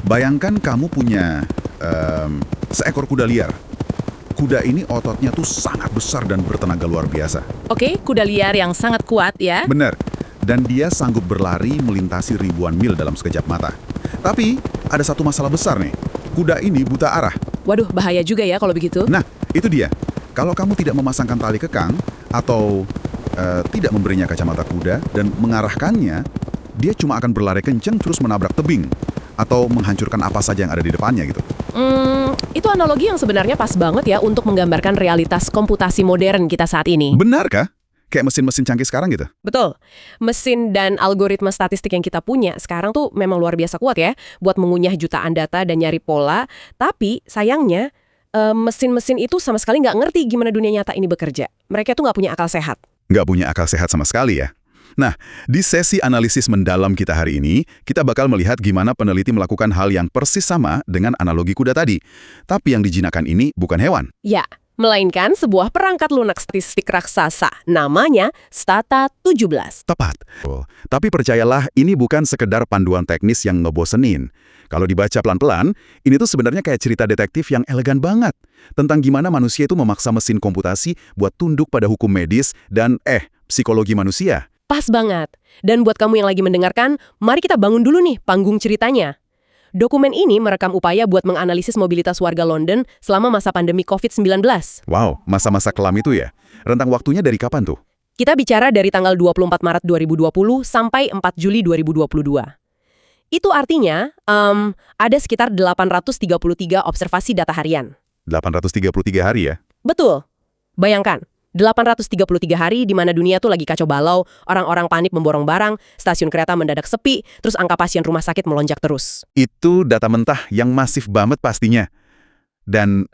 Bayangkan kamu punya seekor kuda liar. Kuda ini ototnya tuh sangat besar dan bertenaga luar biasa. Oke, kuda liar yang sangat kuat ya. Benar. Dan dia sanggup berlari melintasi ribuan mil dalam sekejap mata. Tapi, ada satu masalah besar nih. Kuda ini buta arah. Waduh, bahaya juga ya kalau begitu. Nah, itu dia. Kalau kamu tidak memasangkan tali kekang atau tidak memberinya kacamata kuda dan mengarahkannya, dia cuma akan berlari kencang terus menabrak tebing atau menghancurkan apa saja yang ada di depannya gitu. Itu analogi yang sebenarnya pas banget ya untuk menggambarkan realitas komputasi modern kita saat ini. Benarkah? Kayak mesin-mesin canggih sekarang gitu? Betul. Mesin dan algoritma statistik yang kita punya sekarang tuh memang luar biasa kuat ya buat mengunyah jutaan data dan nyari pola. Tapi sayangnya mesin-mesin itu sama sekali nggak ngerti gimana dunia nyata ini bekerja. Mereka tuh nggak punya akal sehat. Nggak punya akal sehat sama sekali ya? Nah, di sesi analisis mendalam kita hari ini, kita bakal melihat gimana peneliti melakukan hal yang persis sama dengan analogi kuda tadi. Tapi yang dijinakkan ini bukan hewan. Ya, melainkan sebuah perangkat lunak statistik raksasa. Namanya Stata 17. Tepat. Tapi percayalah, ini bukan sekedar panduan teknis yang ngebosenin. Kalau dibaca pelan-pelan, ini tuh sebenarnya kayak cerita detektif yang elegan banget. Tentang gimana manusia itu memaksa mesin komputasi buat tunduk pada hukum medis dan, psikologi manusia. Pas banget. Dan buat kamu yang lagi mendengarkan, mari kita bangun dulu nih panggung ceritanya. Dokumen ini merekam upaya buat menganalisis mobilitas warga London selama masa pandemi COVID-19. Wow, masa-masa kelam itu ya? Rentang waktunya dari kapan tuh? Kita bicara dari tanggal 24 Maret 2020 sampai 4 Juli 2022. Itu artinya ada sekitar 833 observasi data harian. 833 hari ya? Betul. Bayangkan, 833 hari di mana dunia tuh lagi kacau balau, orang-orang panik memborong barang, stasiun kereta mendadak sepi, terus angka pasien rumah sakit melonjak terus. Itu data mentah yang masif banget pastinya. Dan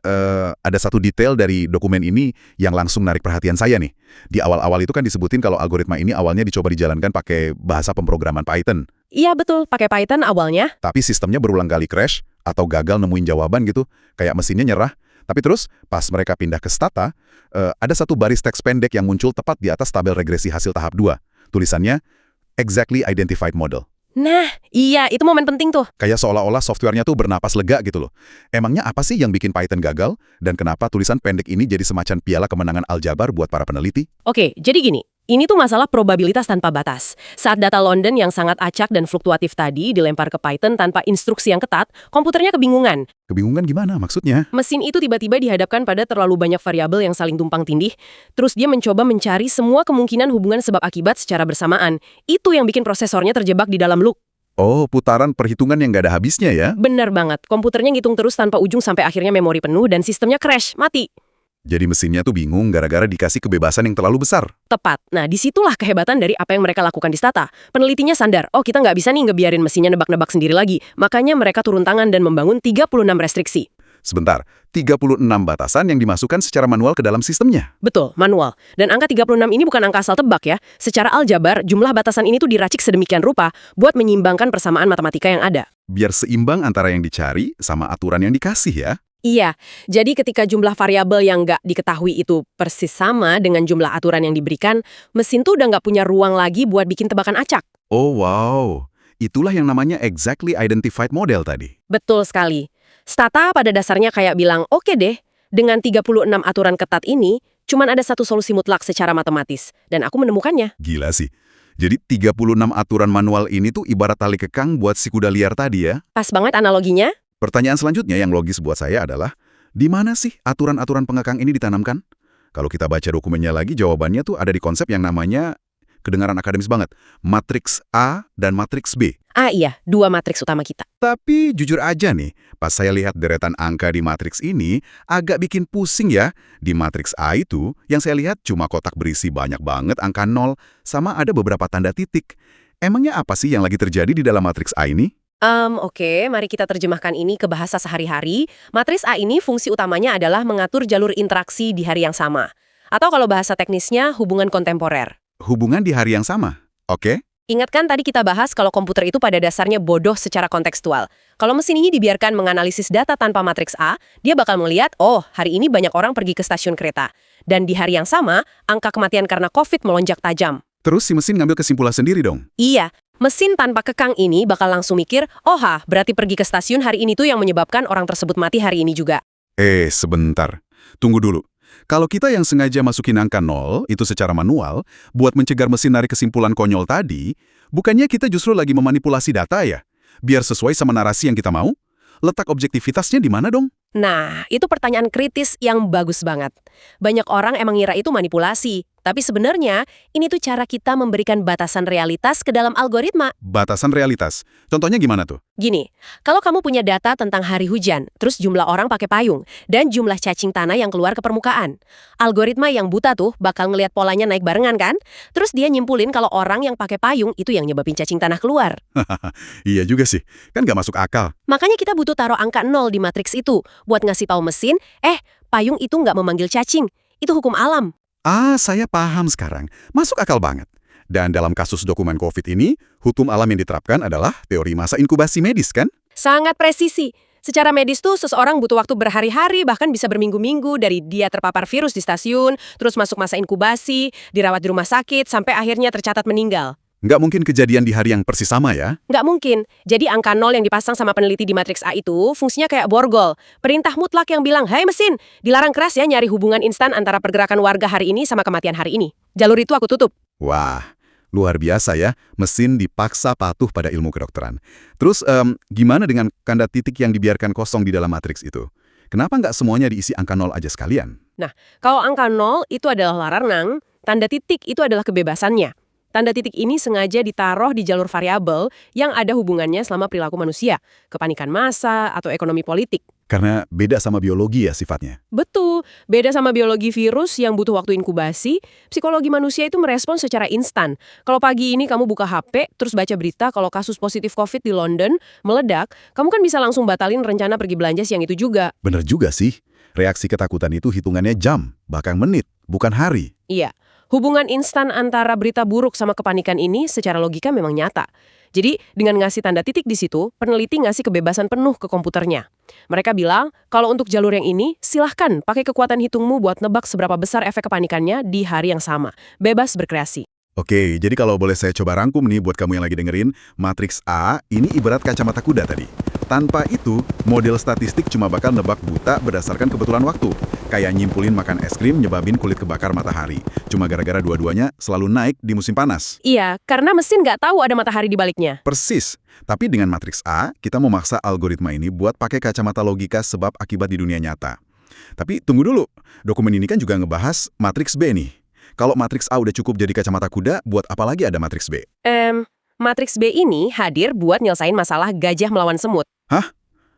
ada satu detail dari dokumen ini yang langsung narik perhatian saya nih. Di awal-awal itu kan disebutin kalau algoritma ini awalnya dicoba dijalankan pakai bahasa pemrograman Python. Iya betul, pakai Python awalnya. Tapi sistemnya berulang kali crash atau gagal nemuin jawaban gitu. Kayak mesinnya nyerah. Tapi terus, pas mereka pindah ke Stata, ada satu baris teks pendek yang muncul tepat di atas tabel regresi hasil tahap 2. Tulisannya, Exactly Identified Model. Nah, iya, itu momen penting tuh. Kayak seolah-olah softwarenya tuh bernapas lega gitu loh. Emangnya apa sih yang bikin Python gagal? Dan kenapa tulisan pendek ini jadi semacam piala kemenangan aljabar buat para peneliti? Oke, jadi gini. Ini tuh masalah probabilitas tanpa batas. Saat data London yang sangat acak dan fluktuatif tadi dilempar ke Python tanpa instruksi yang ketat, komputernya kebingungan. Kebingungan gimana maksudnya? Mesin itu tiba-tiba dihadapkan pada terlalu banyak variabel yang saling tumpang tindih, terus dia mencoba mencari semua kemungkinan hubungan sebab akibat secara bersamaan. Itu yang bikin prosesornya terjebak di dalam loop. Oh, putaran perhitungan yang nggak ada habisnya ya? Benar banget, komputernya ngitung terus tanpa ujung sampai akhirnya memori penuh dan sistemnya crash, mati. Jadi mesinnya tuh bingung gara-gara dikasih kebebasan yang terlalu besar. Tepat. Nah, disitulah kehebatan dari apa yang mereka lakukan di Stata. Penelitinya sadar, kita nggak bisa nih ngebiarin mesinnya nebak-nebak sendiri lagi. Makanya mereka turun tangan dan membangun 36 restriksi. Sebentar, 36 batasan yang dimasukkan secara manual ke dalam sistemnya. Betul, manual. Dan angka 36 ini bukan angka asal tebak ya. Secara aljabar, jumlah batasan ini tuh diracik sedemikian rupa buat menyeimbangkan persamaan matematika yang ada. Biar seimbang antara yang dicari sama aturan yang dikasih ya. Iya, jadi ketika jumlah variabel yang nggak diketahui itu persis sama dengan jumlah aturan yang diberikan, mesin tuh udah nggak punya ruang lagi buat bikin tebakan acak. Oh wow, itulah yang namanya Exactly Identified Model tadi. Betul sekali. Stata pada dasarnya kayak bilang, oke deh, dengan 36 aturan ketat ini, cuman ada satu solusi mutlak secara matematis. Dan aku menemukannya. Gila sih. Jadi 36 aturan manual ini tuh ibarat tali kekang buat si kuda liar tadi ya? Pas banget analoginya. Pertanyaan selanjutnya yang logis buat saya adalah, di mana sih aturan-aturan pengekang ini ditanamkan? Kalau kita baca dokumennya lagi, jawabannya tuh ada di konsep yang namanya, kedengaran akademis banget, matriks A dan matriks B. Iya, dua matriks utama kita. Tapi jujur aja nih, pas saya lihat deretan angka di matriks ini, agak bikin pusing ya. Di matriks A itu, yang saya lihat cuma kotak berisi banyak banget angka 0, sama ada beberapa tanda titik. Emangnya apa sih yang lagi terjadi di dalam matriks A ini? Oke, mari kita terjemahkan ini ke bahasa sehari-hari. Matriks A ini fungsi utamanya adalah mengatur jalur interaksi di hari yang sama. Atau kalau bahasa teknisnya, hubungan kontemporer. Hubungan di hari yang sama, oke? Ingatkan tadi kita bahas kalau komputer itu pada dasarnya bodoh secara kontekstual. Kalau mesin ini dibiarkan menganalisis data tanpa matriks A, dia bakal melihat, hari ini banyak orang pergi ke stasiun kereta. Dan di hari yang sama, angka kematian karena COVID melonjak tajam. Terus si mesin ngambil kesimpulan sendiri dong? Iya, Mesin tanpa kekang ini bakal langsung mikir, berarti pergi ke stasiun hari ini tuh yang menyebabkan orang tersebut mati hari ini juga. Sebentar. Tunggu dulu. Kalau kita yang sengaja masukin angka 0, itu secara manual, buat mencegah mesin narik kesimpulan konyol tadi, bukannya kita justru lagi memanipulasi data ya? Biar sesuai sama narasi yang kita mau? Letak objektivitasnya di mana dong? Nah, itu pertanyaan kritis yang bagus banget. Banyak orang emang ngira itu manipulasi, tapi sebenarnya ini tuh cara kita memberikan batasan realitas ke dalam algoritma. Batasan realitas. Contohnya gimana tuh? Gini, kalau kamu punya data tentang hari hujan, terus jumlah orang pakai payung, dan jumlah cacing tanah yang keluar ke permukaan. Algoritma yang buta tuh bakal ngelihat polanya naik barengan kan? Terus dia nyimpulin kalau orang yang pakai payung itu yang nyebabin cacing tanah keluar. Iya juga sih, kan nggak masuk akal. Makanya kita butuh taruh angka 0 di matriks itu, buat ngasih tahu mesin, payung itu nggak memanggil cacing. Itu hukum alam. Saya paham sekarang. Masuk akal banget. Dan dalam kasus dokumen COVID ini, hukum alam yang diterapkan adalah teori masa inkubasi medis, kan? Sangat presisi. Secara medis tuh seseorang butuh waktu berhari-hari, bahkan bisa berminggu-minggu dari dia terpapar virus di stasiun, terus masuk masa inkubasi, dirawat di rumah sakit, sampai akhirnya tercatat meninggal. Nggak mungkin kejadian di hari yang persis sama ya? Nggak mungkin. Jadi angka 0 yang dipasang sama peneliti di matriks A itu fungsinya kayak borgol. Perintah mutlak yang bilang, "Hai mesin, dilarang keras ya nyari hubungan instan antara pergerakan warga hari ini sama kematian hari ini. Jalur itu aku tutup." Wah, luar biasa ya. Mesin dipaksa patuh pada ilmu kedokteran. Terus, gimana dengan tanda titik yang dibiarkan kosong di dalam matriks itu? Kenapa nggak semuanya diisi angka 0 aja sekalian? Nah, kalau angka 0 itu adalah larangan, tanda titik itu adalah kebebasannya. Tanda titik ini sengaja ditaruh di jalur variabel yang ada hubungannya selama perilaku manusia, kepanikan massa, atau ekonomi politik. Karena beda sama biologi ya sifatnya. Betul, beda sama biologi virus yang butuh waktu inkubasi, psikologi manusia itu merespons secara instan. Kalau pagi ini kamu buka HP, terus baca berita kalau kasus positif COVID di London meledak, kamu kan bisa langsung batalin rencana pergi belanja siang itu juga. Bener juga sih. Reaksi ketakutan itu hitungannya jam, bahkan menit, bukan hari. Iya. Hubungan instan antara berita buruk sama kepanikan ini secara logika memang nyata. Jadi, dengan ngasih tanda titik di situ, peneliti ngasih kebebasan penuh ke komputernya. Mereka bilang, kalau untuk jalur yang ini, silahkan pakai kekuatan hitungmu buat nebak seberapa besar efek kepanikannya di hari yang sama. Bebas berkreasi. Oke, jadi kalau boleh saya coba rangkum nih buat kamu yang lagi dengerin, matriks A ini ibarat kacamata kuda tadi. Tanpa itu, model statistik cuma bakal nebak buta berdasarkan kebetulan waktu. Kayak nyimpulin makan es krim nyebabin kulit kebakar matahari. Cuma gara-gara dua-duanya selalu naik di musim panas. Iya, karena mesin nggak tahu ada matahari di baliknya. Persis. Tapi dengan matriks A, kita memaksa algoritma ini buat pakai kacamata logika sebab akibat di dunia nyata. Tapi tunggu dulu, dokumen ini kan juga ngebahas matriks B nih. Kalau matriks A udah cukup jadi kacamata kuda, buat apa lagi ada matriks B? Matriks B ini hadir buat nyelesain masalah gajah melawan semut. Hah?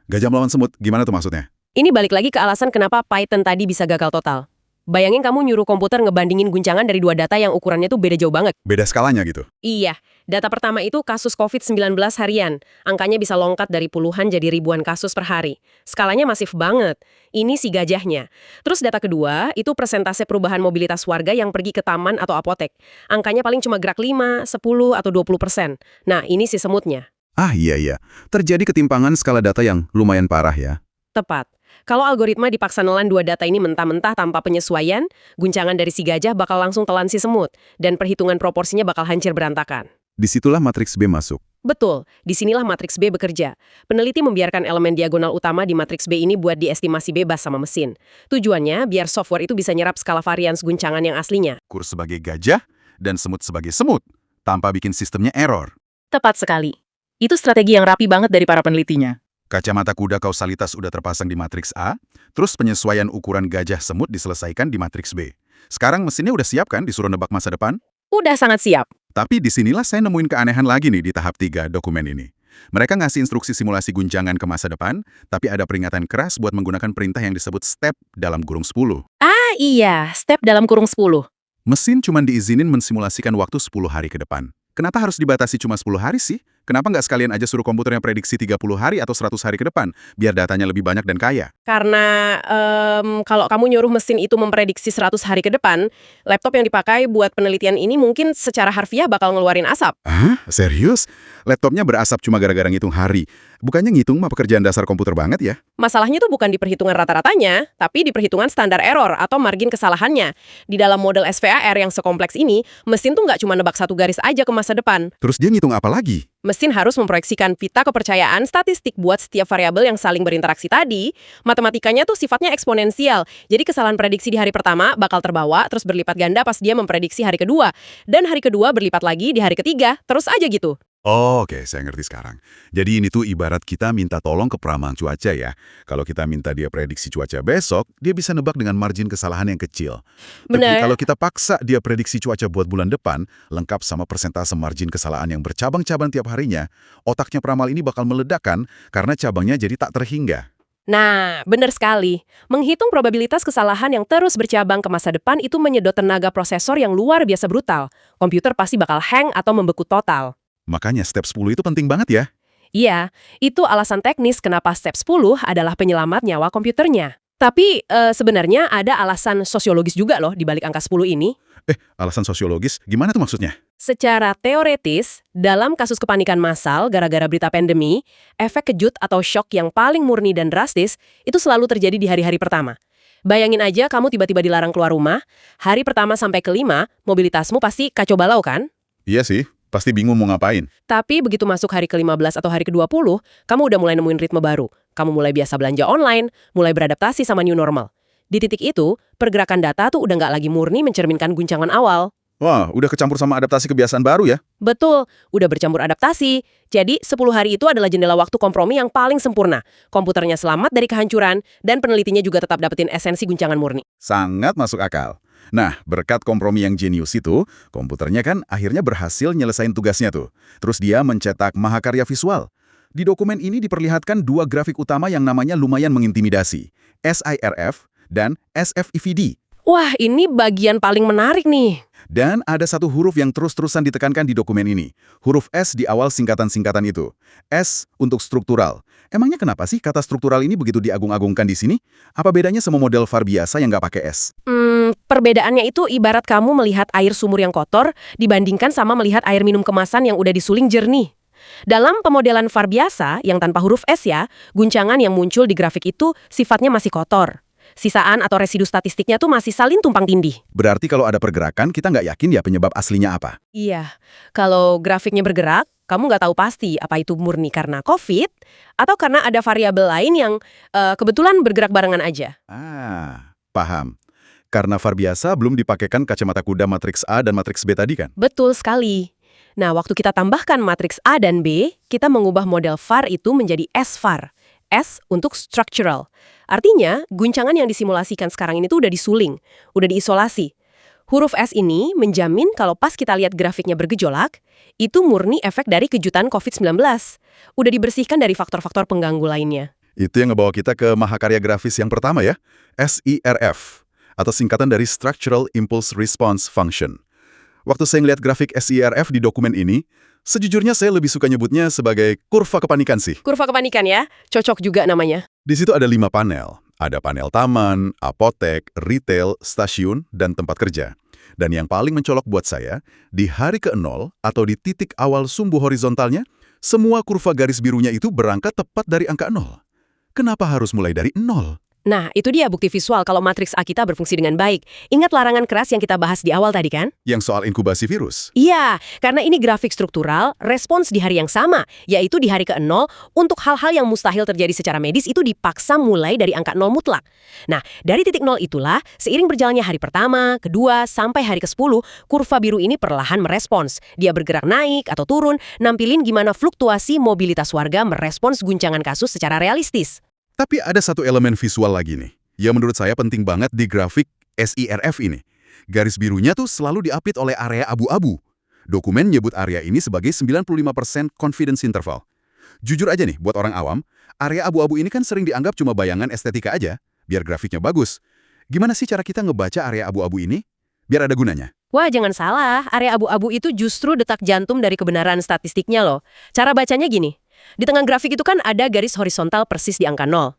Gajah melawan semut? Gimana tuh maksudnya? Ini balik lagi ke alasan kenapa Python tadi bisa gagal total. Bayangin kamu nyuruh komputer ngebandingin guncangan dari dua data yang ukurannya tuh beda jauh banget. Beda skalanya gitu? Iya, data pertama itu kasus COVID-19 harian. Angkanya bisa longkat dari puluhan jadi ribuan kasus per hari. Skalanya masif banget. Ini si gajahnya. Terus data kedua, itu persentase perubahan mobilitas warga yang pergi ke taman atau apotek. Angkanya paling cuma gerak 5, 10, atau 20%. Nah, ini si semutnya. Iya. Terjadi ketimpangan skala data yang lumayan parah ya. Tepat. Kalau algoritma dipaksa nelan dua data ini mentah-mentah tanpa penyesuaian, guncangan dari si gajah bakal langsung telan si semut, dan perhitungan proporsinya bakal hancur berantakan. Disitulah matriks B masuk. Betul, disinilah matriks B bekerja. Peneliti membiarkan elemen diagonal utama di matriks B ini buat diestimasi bebas sama mesin. Tujuannya biar software itu bisa nyerap skala varians guncangan yang aslinya. Kurs sebagai gajah dan semut sebagai semut, tanpa bikin sistemnya error. Tepat sekali. Itu strategi yang rapi banget dari para penelitinya. Kacamata kuda kausalitas udah terpasang di matriks A, terus penyesuaian ukuran gajah semut diselesaikan di matriks B. Sekarang mesinnya udah siap kan disuruh nebak masa depan? Udah sangat siap. Tapi disinilah saya nemuin keanehan lagi nih di tahap 3 dokumen ini. Mereka ngasih instruksi simulasi guncangan ke masa depan, tapi ada peringatan keras buat menggunakan perintah yang disebut step dalam kurung 10. Iya, step dalam kurung 10. Mesin cuma diizinin mensimulasikan waktu 10 hari ke depan. Kenapa harus dibatasi cuma 10 hari sih? Kenapa nggak sekalian aja suruh komputernya prediksi 30 hari atau 100 hari ke depan, biar datanya lebih banyak dan kaya? Karena kalau kamu nyuruh mesin itu memprediksi 100 hari ke depan, laptop yang dipakai buat penelitian ini mungkin secara harfiah bakal ngeluarin asap. Hah? Serius? Laptopnya berasap cuma gara-gara ngitung hari. Bukannya ngitung mah pekerjaan dasar komputer banget ya? Masalahnya tuh bukan di perhitungan rata-ratanya, tapi di perhitungan standar error atau margin kesalahannya. Di dalam model SVAR yang sekompleks ini, mesin tuh nggak cuma nebak satu garis aja ke masa depan. Terus dia ngitung apa lagi? Mesin harus memproyeksikan pita kepercayaan statistik buat setiap variabel yang saling berinteraksi tadi. Matematikanya tuh sifatnya eksponensial. Jadi kesalahan prediksi di hari pertama bakal terbawa, terus berlipat ganda pas dia memprediksi hari kedua. Dan hari kedua berlipat lagi di hari ketiga, terus aja gitu. Oh, oke, saya ngerti sekarang. Jadi ini tuh ibarat kita minta tolong ke peramal cuaca ya. Kalau kita minta dia prediksi cuaca besok, dia bisa nebak dengan margin kesalahan yang kecil. Tapi Benar. kalau kita paksa dia prediksi cuaca buat bulan depan, lengkap sama persentase margin kesalahan yang bercabang-cabang tiap harinya, otaknya peramal ini bakal meledakkan karena cabangnya jadi tak terhingga. Nah, benar sekali. Menghitung probabilitas kesalahan yang terus bercabang ke masa depan itu menyedot tenaga prosesor yang luar biasa brutal. Komputer pasti bakal hang atau membeku total. Makanya step 10 itu penting banget ya. Iya, itu alasan teknis kenapa step 10 adalah penyelamat nyawa komputernya. Tapi sebenarnya ada alasan sosiologis juga loh di balik angka 10 ini. Alasan sosiologis, gimana tuh maksudnya? Secara teoretis, dalam kasus kepanikan massal gara-gara berita pandemi, efek kejut atau shock yang paling murni dan drastis itu selalu terjadi di hari-hari pertama. Bayangin aja kamu tiba-tiba dilarang keluar rumah, hari pertama sampai kelima, mobilitasmu pasti kacau balau kan? Iya sih, pasti bingung mau ngapain. Tapi begitu masuk hari ke-15 atau hari ke-20, kamu udah mulai nemuin ritme baru. Kamu mulai biasa belanja online, mulai beradaptasi sama new normal. Di titik itu, pergerakan data tuh udah nggak lagi murni mencerminkan guncangan awal. Wah, udah kecampur sama adaptasi kebiasaan baru ya? Betul, udah bercampur adaptasi. Jadi, 10 hari itu adalah jendela waktu kompromi yang paling sempurna. Komputernya selamat dari kehancuran, dan penelitinya juga tetap dapetin esensi guncangan murni. Sangat masuk akal. Nah, berkat kompromi yang jenius itu, komputernya kan akhirnya berhasil nyelesain tugasnya tuh. Terus dia mencetak mahakarya visual. Di dokumen ini diperlihatkan dua grafik utama yang namanya lumayan mengintimidasi, SIRF dan SFEVD. Wah, ini bagian paling menarik nih. Dan ada satu huruf yang terus-terusan ditekankan di dokumen ini. Huruf S di awal singkatan-singkatan itu. S untuk struktural. Emangnya kenapa sih kata struktural ini begitu diagung-agungkan di sini? Apa bedanya sama model VAR biasa yang nggak pakai S? Perbedaannya itu ibarat kamu melihat air sumur yang kotor dibandingkan sama melihat air minum kemasan yang udah disuling jernih. Dalam pemodelan VAR biasa yang tanpa huruf S ya, guncangan yang muncul di grafik itu sifatnya masih kotor. Sisaan atau residu statistiknya tuh masih saling tumpang tindih. Berarti kalau ada pergerakan, kita nggak yakin ya penyebab aslinya apa. Iya, kalau grafiknya bergerak, kamu nggak tahu pasti apa itu murni karena COVID atau karena ada variabel lain yang kebetulan bergerak barengan aja. Paham. Karena VAR biasa belum dipakaikan kacamata kuda matriks A dan matriks B tadi kan? Betul sekali. Nah, waktu kita tambahkan matriks A dan B, kita mengubah model VAR itu menjadi S-VAR. S untuk structural. Artinya, guncangan yang disimulasikan sekarang ini tuh udah disuling, udah diisolasi. Huruf S ini menjamin kalau pas kita lihat grafiknya bergejolak, itu murni efek dari kejutan COVID-19. Udah dibersihkan dari faktor-faktor pengganggu lainnya. Itu yang ngebawa kita ke mahakarya grafis yang pertama ya, SIRF, atau singkatan dari Structural Impulse Response Function. Waktu saya ngeliat grafik SIRF di dokumen ini, sejujurnya saya lebih suka nyebutnya sebagai kurva kepanikan sih. Kurva kepanikan ya, cocok juga namanya. Di situ ada 5 panel. Ada panel taman, apotek, retail, stasiun, dan tempat kerja. Dan yang paling mencolok buat saya, di hari ke-0 atau di titik awal sumbu horizontalnya, semua kurva garis birunya itu berangkat tepat dari angka 0. Kenapa harus mulai dari 0? Nah, itu dia bukti visual kalau matriks A kita berfungsi dengan baik. Ingat larangan keras yang kita bahas di awal tadi kan? Yang soal inkubasi virus. Iya, karena ini grafik struktural, respons di hari yang sama, yaitu di hari ke-0, untuk hal-hal yang mustahil terjadi secara medis itu dipaksa mulai dari angka 0 mutlak. Nah, dari titik 0 itulah, seiring berjalannya hari pertama, kedua, sampai hari ke-10, kurva biru ini perlahan merespons. Dia bergerak naik atau turun, nampilin gimana fluktuasi mobilitas warga merespons guncangan kasus secara realistis. Tapi ada satu elemen visual lagi nih, yang menurut saya penting banget di grafik SIRF ini. Garis birunya tuh selalu diapit oleh area abu-abu. Dokumen nyebut area ini sebagai 95% confidence interval. Jujur aja nih, buat orang awam, area abu-abu ini kan sering dianggap cuma bayangan estetika aja, biar grafiknya bagus. Gimana sih cara kita ngebaca area abu-abu ini? biar ada gunanya. Wah, jangan salah, area abu-abu itu justru detak jantung dari kebenaran statistiknya loh. Cara bacanya gini, di tengah grafik itu kan ada garis horizontal persis di angka 0.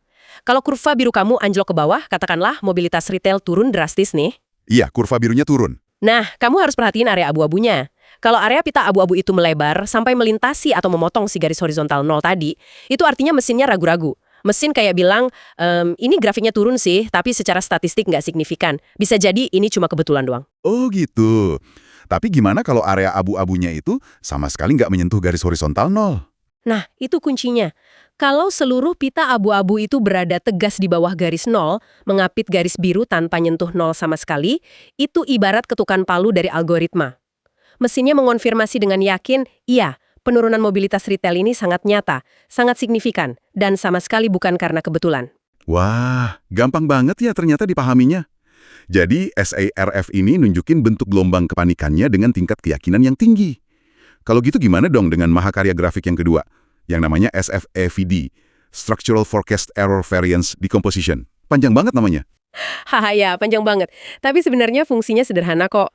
Kalau kurva biru kamu anjlok ke bawah, katakanlah mobilitas retail turun drastis nih. Iya, kurva birunya turun. Nah, kamu harus perhatiin area abu-abunya. Kalau area pita abu-abu itu melebar sampai melintasi atau memotong si garis horizontal 0 tadi, itu artinya mesinnya ragu-ragu. Mesin kayak bilang, ini grafiknya turun sih, tapi secara statistik nggak signifikan. Bisa jadi ini cuma kebetulan doang. Oh gitu. Tapi gimana kalau area abu-abunya itu sama sekali nggak menyentuh garis horizontal 0? Nah, itu kuncinya. Kalau seluruh pita abu-abu itu berada tegas di bawah garis 0, mengapit garis biru tanpa nyentuh 0 sama sekali, itu ibarat ketukan palu dari algoritma. Mesinnya mengonfirmasi dengan yakin, iya, penurunan mobilitas retail ini sangat nyata, sangat signifikan, dan sama sekali bukan karena kebetulan. Wah, gampang banget ya ternyata dipahaminya. Jadi SARF ini nunjukin bentuk gelombang kepanikannya dengan tingkat keyakinan yang tinggi. Kalau gitu gimana dong dengan mahakarya grafik yang kedua, yang namanya SFEVD, Structural Forecast Error Variance Decomposition. Panjang banget namanya. Haha ya, panjang banget. Tapi sebenarnya fungsinya sederhana kok.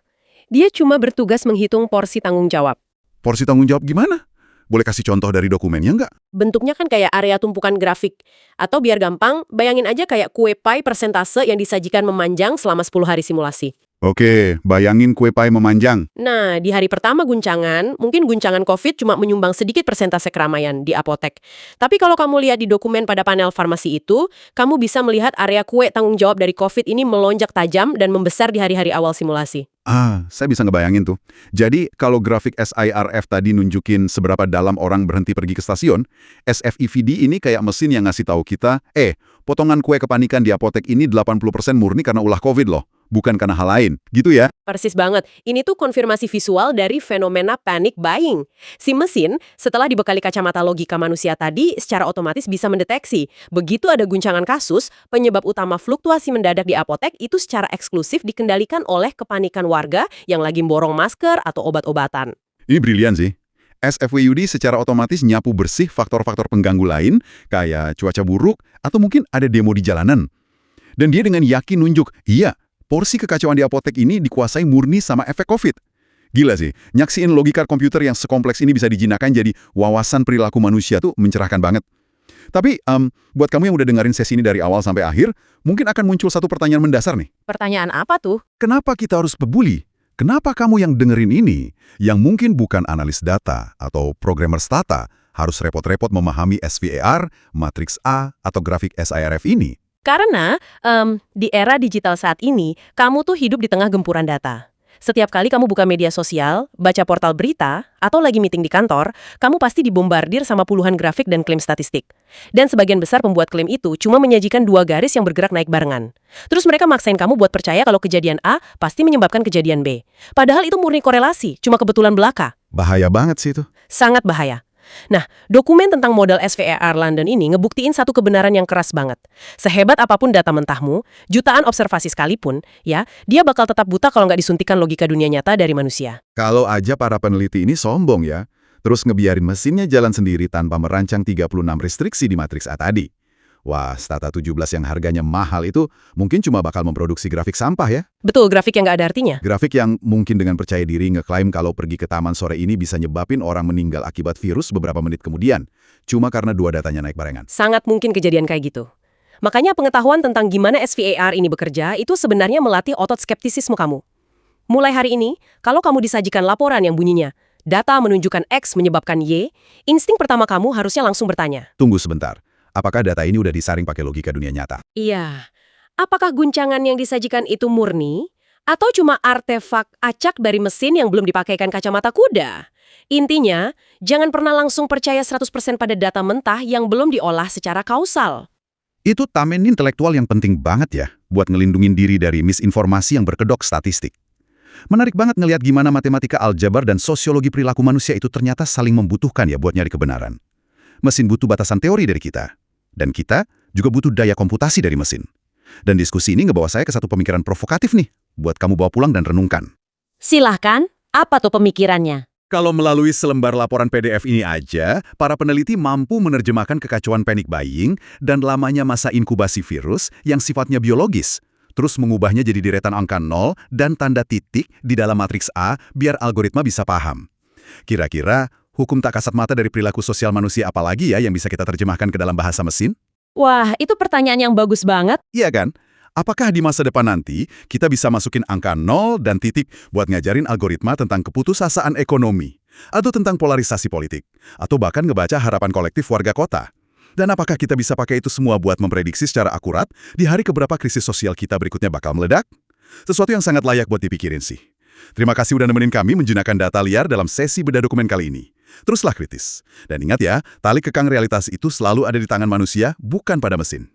Dia cuma bertugas menghitung porsi tanggung jawab. Porsi tanggung jawab gimana? Boleh kasih contoh dari dokumennya nggak? Bentuknya kan kayak area tumpukan grafik. Atau biar gampang, bayangin aja kayak kue pie persentase yang disajikan memanjang selama 10 hari simulasi. Oke, bayangin kue pie memanjang. Nah, di hari pertama guncangan, mungkin guncangan COVID cuma menyumbang sedikit persentase keramaian di apotek. Tapi kalau kamu lihat di dokumen pada panel farmasi itu, kamu bisa melihat area kue tanggung jawab dari COVID ini melonjak tajam dan membesar di hari-hari awal simulasi. Saya bisa ngebayangin tuh. Jadi, kalau grafik SIRF tadi nunjukin seberapa dalam orang berhenti pergi ke stasiun, SFEVD ini kayak mesin yang ngasih tahu kita, potongan kue kepanikan di apotek ini 80% murni karena ulah COVID loh, bukan karena hal lain. Gitu ya? Persis banget. Ini tuh konfirmasi visual dari fenomena panic buying. Si mesin, setelah dibekali kacamata logika manusia tadi, secara otomatis bisa mendeteksi. Begitu ada guncangan kasus, penyebab utama fluktuasi mendadak di apotek itu secara eksklusif dikendalikan oleh kepanikan warga yang lagi borong masker atau obat-obatan. Ini brilian sih. SFWUD secara otomatis nyapu bersih faktor-faktor pengganggu lain, kayak cuaca buruk, atau mungkin ada demo di jalanan. Dan dia dengan yakin nunjuk, iya, porsi kekacauan di apotek ini dikuasai murni sama efek COVID. Gila sih, nyaksiin logika komputer yang sekompleks ini bisa dijinakan jadi wawasan perilaku manusia tuh mencerahkan banget. Tapi, buat kamu yang udah dengerin sesi ini dari awal sampai akhir, mungkin akan muncul satu pertanyaan mendasar nih. Pertanyaan apa tuh? Kenapa kita harus peduli? Kenapa kamu yang dengerin ini, yang mungkin bukan analis data atau programmer stata, harus repot-repot memahami SVAR, matriks A, atau grafik SIRF ini? Karena di era digital saat ini, kamu tuh hidup di tengah gempuran data. Setiap kali kamu buka media sosial, baca portal berita, atau lagi meeting di kantor, kamu pasti dibombardir sama puluhan grafik dan klaim statistik. Dan sebagian besar pembuat klaim itu cuma menyajikan 2 garis yang bergerak naik barengan. Terus mereka maksain kamu buat percaya kalau kejadian A pasti menyebabkan kejadian B. Padahal itu murni korelasi, cuma kebetulan belaka. Bahaya banget sih itu. Sangat bahaya. Nah, dokumen tentang model SVAR London ini ngebuktiin satu kebenaran yang keras banget. Sehebat apapun data mentahmu, jutaan observasi sekalipun, ya, dia bakal tetap buta kalau nggak disuntikan logika dunia nyata dari manusia. Kalau aja para peneliti ini sombong ya, terus ngebiarin mesinnya jalan sendiri tanpa merancang 36 restriksi di matriks A tadi. Wah, Stata 17 yang harganya mahal itu mungkin cuma bakal memproduksi grafik sampah ya. Betul, grafik yang nggak ada artinya. Grafik yang mungkin dengan percaya diri ngeklaim kalau pergi ke taman sore ini bisa nyebabin orang meninggal akibat virus beberapa menit kemudian. Cuma karena 2 datanya naik barengan. Sangat mungkin kejadian kayak gitu. Makanya pengetahuan tentang gimana SVAR ini bekerja itu sebenarnya melatih otot skeptisisme kamu. Mulai hari ini, kalau kamu disajikan laporan yang bunyinya, data menunjukkan X menyebabkan Y, insting pertama kamu harusnya langsung bertanya. Tunggu sebentar. Apakah data ini udah disaring pakai logika dunia nyata? Iya. Apakah guncangan yang disajikan itu murni? Atau cuma artefak acak dari mesin yang belum dipakaikan kacamata kuda? Intinya, jangan pernah langsung percaya 100% pada data mentah yang belum diolah secara kausal. Itu tamen intelektual yang penting banget ya, buat ngelindungin diri dari misinformasi yang berkedok statistik. Menarik banget ngelihat gimana matematika aljabar dan sosiologi perilaku manusia itu ternyata saling membutuhkan ya buat nyari kebenaran. Mesin butuh batasan teori dari kita. Dan kita juga butuh daya komputasi dari mesin. Dan diskusi ini ngebawa saya ke satu pemikiran provokatif nih, buat kamu bawa pulang dan renungkan. Silahkan, apa tuh pemikirannya? Kalau melalui selembar laporan PDF ini aja, para peneliti mampu menerjemahkan kekacauan panic buying dan lamanya masa inkubasi virus yang sifatnya biologis. terus mengubahnya jadi deretan angka 0 dan tanda titik di dalam matriks A biar algoritma bisa paham. Kira-kira, hukum tak kasat mata dari perilaku sosial manusia apa lagi ya yang bisa kita terjemahkan ke dalam bahasa mesin? Wah, itu pertanyaan yang bagus banget. Iya kan? Apakah di masa depan nanti, kita bisa masukin angka 0 dan titik buat ngajarin algoritma tentang keputusasaan ekonomi, atau tentang polarisasi politik, atau bahkan ngebaca harapan kolektif warga kota? Dan apakah kita bisa pakai itu semua buat memprediksi secara akurat di hari keberapa krisis sosial kita berikutnya bakal meledak? Sesuatu yang sangat layak buat dipikirin sih. Terima kasih udah nemenin kami menjinakkan data liar dalam sesi bedah dokumen kali ini. Teruslah kritis. Dan ingat ya, tali kekang realitas itu selalu ada di tangan manusia, bukan pada mesin.